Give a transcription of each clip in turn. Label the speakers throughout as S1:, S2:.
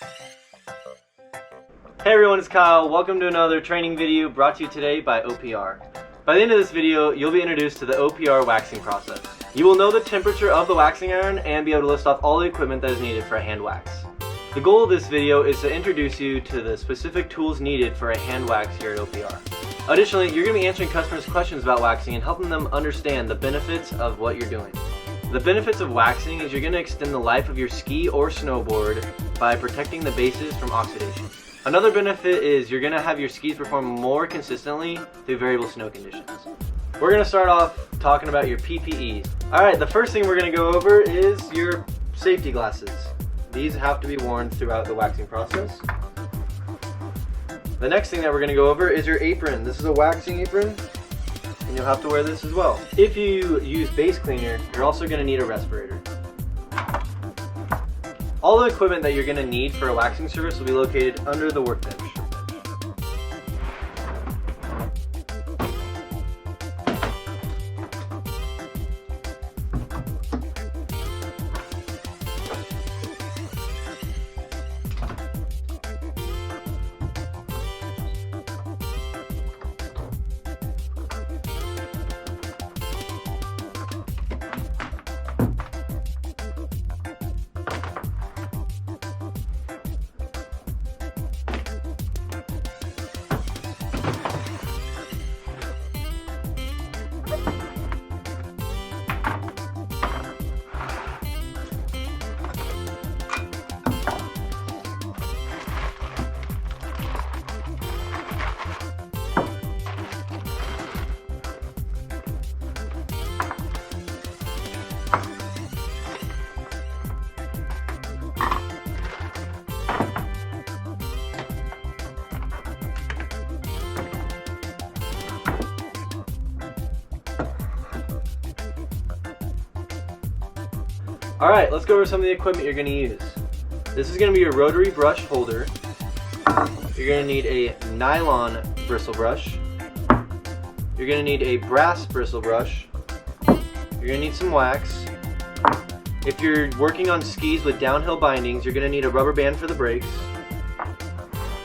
S1: Hey everyone, it's Kyle. Welcome to another training video brought to you today by OPR. By the end of this video, you'll be introduced to the OPR waxing process. You will know the temperature of the waxing iron and be able to list off all the equipment that is needed for a hand wax. The goal of this video is to introduce you to the specific tools needed for a hand wax here at OPR. Additionally, you're going to be answering customers' questions about waxing and helping them understand the benefits of what you're doing. The benefits of waxing is you're going to extend the life of your ski or snowboard by protecting the bases from oxidation. Another benefit is you're going to have your skis perform more consistently through variable snow conditions. We're going to start off talking about your PPE. Alright, the first thing we're going to go over is your safety glasses. These have to be worn throughout the waxing process. The next thing that we're going to go over is your apron. This is a waxing apron, and you'll have to wear this as well. If you use base cleaner, you're also going to need a respirator. All the equipment that you're going to need for a waxing service will be located under the workbench. Alright, let's go over some of the equipment you're going to use. This is going to be your rotary brush holder. You're going to need a nylon bristle brush. You're going to need a brass bristle brush. You're going to need some wax. If you're working on skis with downhill bindings, you're going to need a rubber band for the brakes.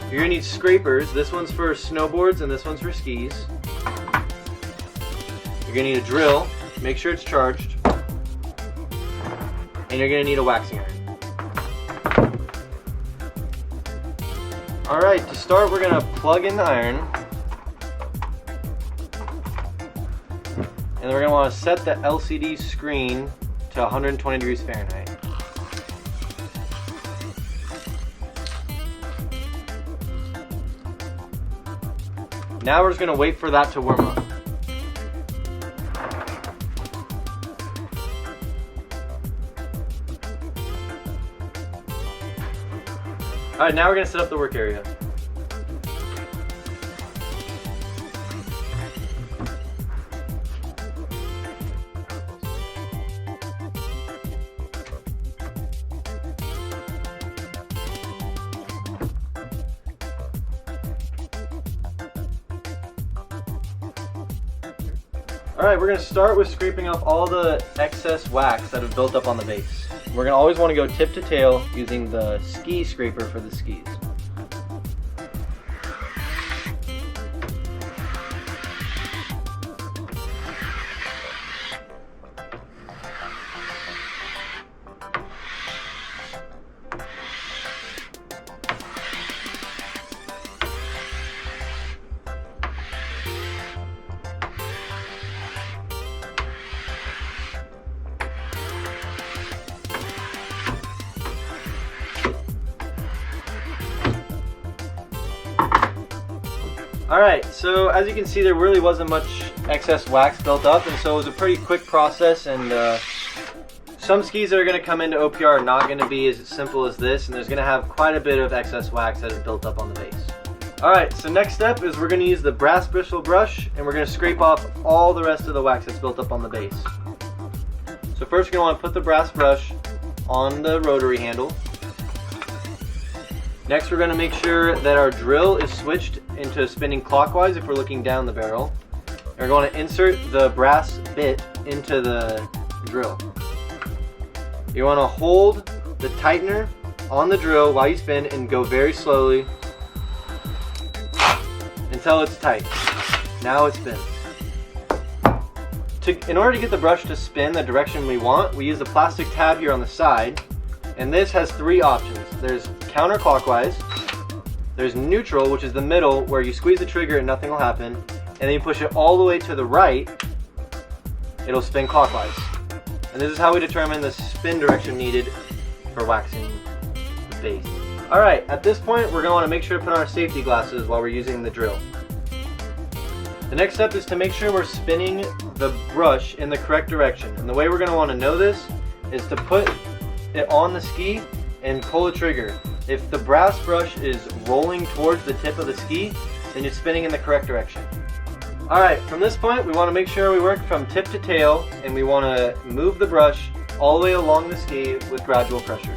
S1: You're going to need scrapers. This one's for snowboards and this one's for skis. You're going to need a drill. Make sure it's charged. And you're going to need a waxing iron. Alright, to start we're going to plug in the iron. And then we're going to want to set the LCD screen to 120 degrees Fahrenheit. Now we're just going to wait for that to warm up. Alright, now we're going to set up the work area. Alright, we're going to start with scraping off all the excess wax that have built up on the base. We're going to always want to go tip to tail using the ski scraper for the skis. Alright, so as you can see there really wasn't much excess wax built up, and so it was a pretty quick process, and some skis that are going to come into OPR are not going to be as simple as this, and there's going to have quite a bit of excess wax that is built up on the base. Alright, so next step is we're going to use the brass bristle brush, and we're going to scrape off all the rest of the wax that's built up on the base. So first you're going to want to put the brass brush on the rotary handle. Next we're going to make sure that our drill is switched into spinning clockwise if we're looking down the barrel. And we're going to insert the brass bit into the drill. You want to hold the tightener on the drill while you spin and go very slowly until it's tight. Now it spins. In order to get the brush to spin the direction we want, we use the plastic tab here on the side, and this has three options. There's counterclockwise, there's neutral, which is the middle where you squeeze the trigger and nothing will happen, and then you push it all the way to the right, it'll spin clockwise. And this is how we determine the spin direction needed for waxing the base. Alright, at this point we're going to want to make sure to put on our safety glasses while we're using the drill. The next step is to make sure we're spinning the brush in the correct direction. And the way we're going to want to know this is to put it on the ski and pull the trigger. If the brass brush is rolling towards the tip of the ski, then you're spinning in the correct direction. Alright, from this point we want to make sure we work from tip to tail, and we want to move the brush all the way along the ski with gradual pressure.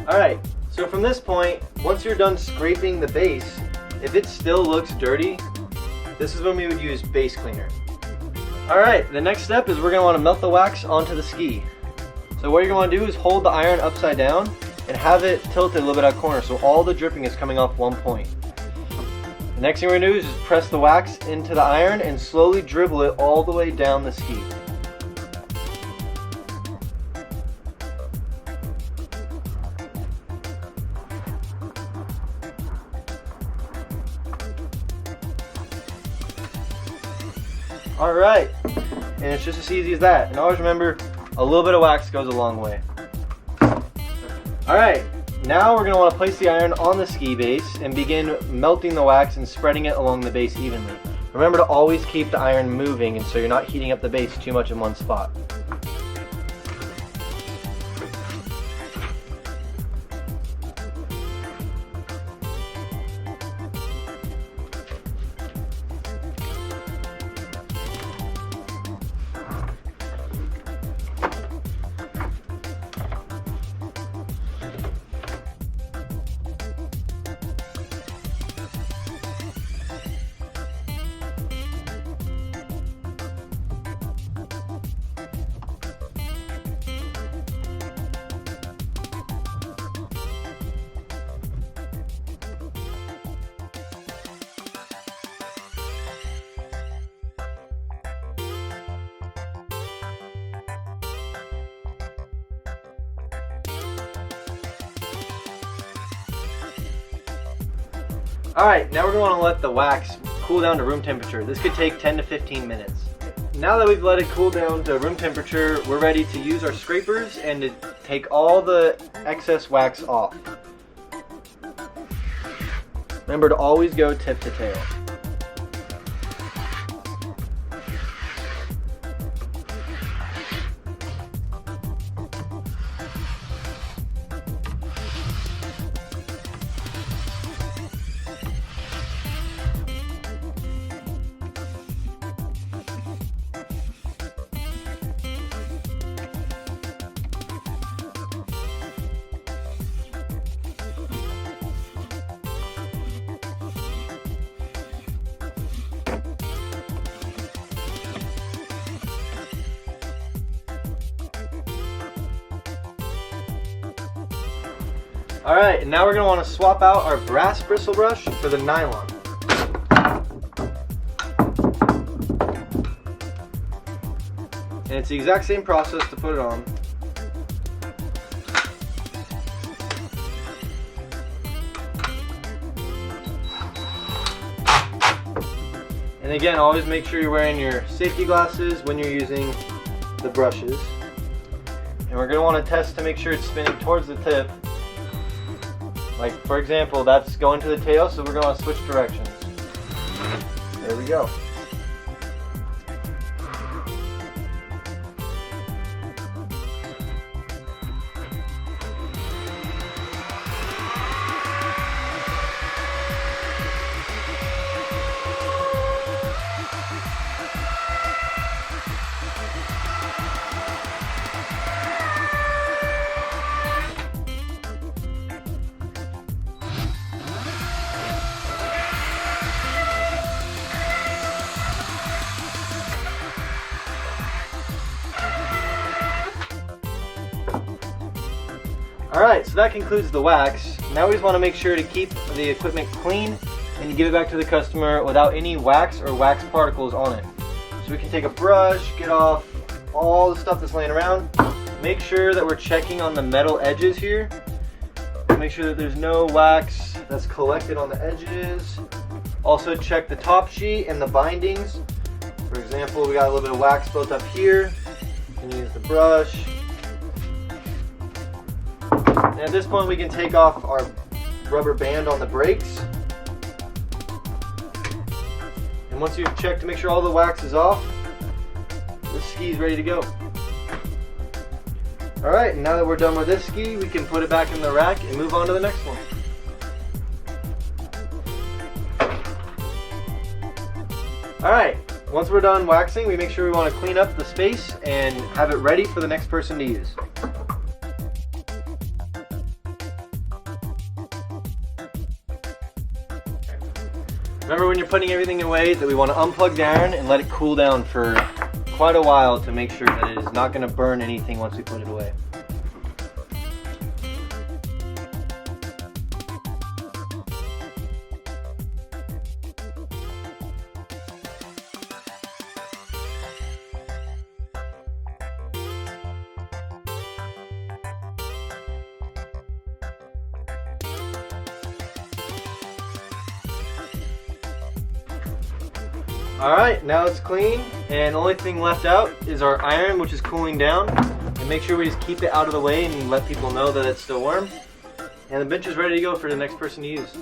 S1: Alright, so from this point, once you're done scraping the base, if it still looks dirty, this is when we would use base cleaner. Alright, the next step is we're going to want to melt the wax onto the ski. So what you're going to want to do is hold the iron upside down and have it tilted a little bit out of corner so all the dripping is coming off one point. The next thing we're going to do is just press the wax into the iron and slowly dribble it all the way down the ski. Alright, and it's just as easy as that. And always remember, a little bit of wax goes a long way. Alright, now we're going to want to place the iron on the ski base and begin melting the wax and spreading it along the base evenly. Remember to always keep the iron moving, and so you're not heating up the base too much in one spot. Alright, now we're going to want to let the wax cool down to room temperature. This could take 10 to 15 minutes. Now that we've let it cool down to room temperature, we're ready to use our scrapers and to take all the excess wax off. Remember to always go tip to tail. Alright, and now we're going to want to swap out our brass bristle brush for the nylon. And it's the exact same process to put it on. And again, always make sure you're wearing your safety glasses when you're using the brushes. And we're going to want to test to make sure it's spinning towards the tip. Like, for example, that's going to the tail, so we're going to switch directions. There we go. Alright, so that concludes the wax. Now we just want to make sure to keep the equipment clean and give it back to the customer without any wax or wax particles on it. So we can take a brush, get off all the stuff that's laying around. Make sure that we're checking on the metal edges here. Make sure that there's no wax that's collected on the edges. Also check the top sheet and the bindings. For example, we got a little bit of wax built up here. You can use the brush. And at this point we can take off our rubber band on the brakes. And once you've checked to make sure all the wax is off, this ski is ready to go. Alright, now that we're done with this ski, we can put it back in the rack and move on to the next one. Alright, once we're done waxing, we make sure we want to clean up the space and have it ready for the next person to use. Remember when you're putting everything away that we want to unplug the iron and let it cool down for quite a while to make sure that it is not going to burn anything once we put it away. Alright, now it's clean, and the only thing left out is our iron, which is cooling down. And make sure we just keep it out of the way and let people know that it's still warm. And the bench is ready to go for the next person to use.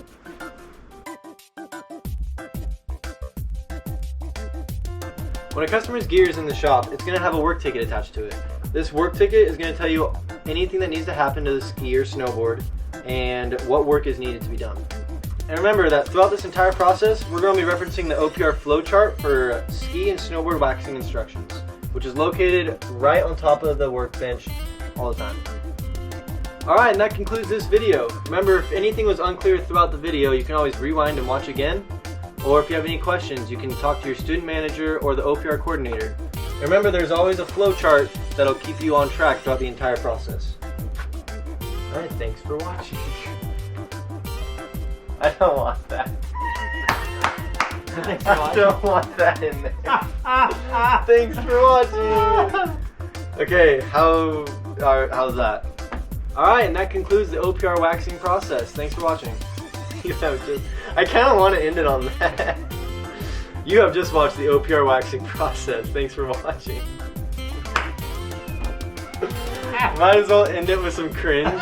S1: When a customer's gear is in the shop, it's going to have a work ticket attached to it. This work ticket is going to tell you anything that needs to happen to the ski or snowboard and what work is needed to be done. And remember that throughout this entire process, we're going to be referencing the OPR flowchart for ski and snowboard waxing instructions, which is located right on top of the workbench all the time. Alright, and that concludes this video. Remember, if anything was unclear throughout the video, you can always rewind and watch again. Or if you have any questions, you can talk to your student manager or the OPR coordinator. And remember, there's always a flowchart that'll keep you on track throughout the entire process. Alright, thanks for watching. I don't want that. I don't want that in there. Thanks for watching. Okay, how's that? Alright, and that concludes the OPR waxing process. Thanks for watching. I kind of want to end it on that. You have just watched the OPR waxing process. Thanks for watching. Might as well end it with some cringe.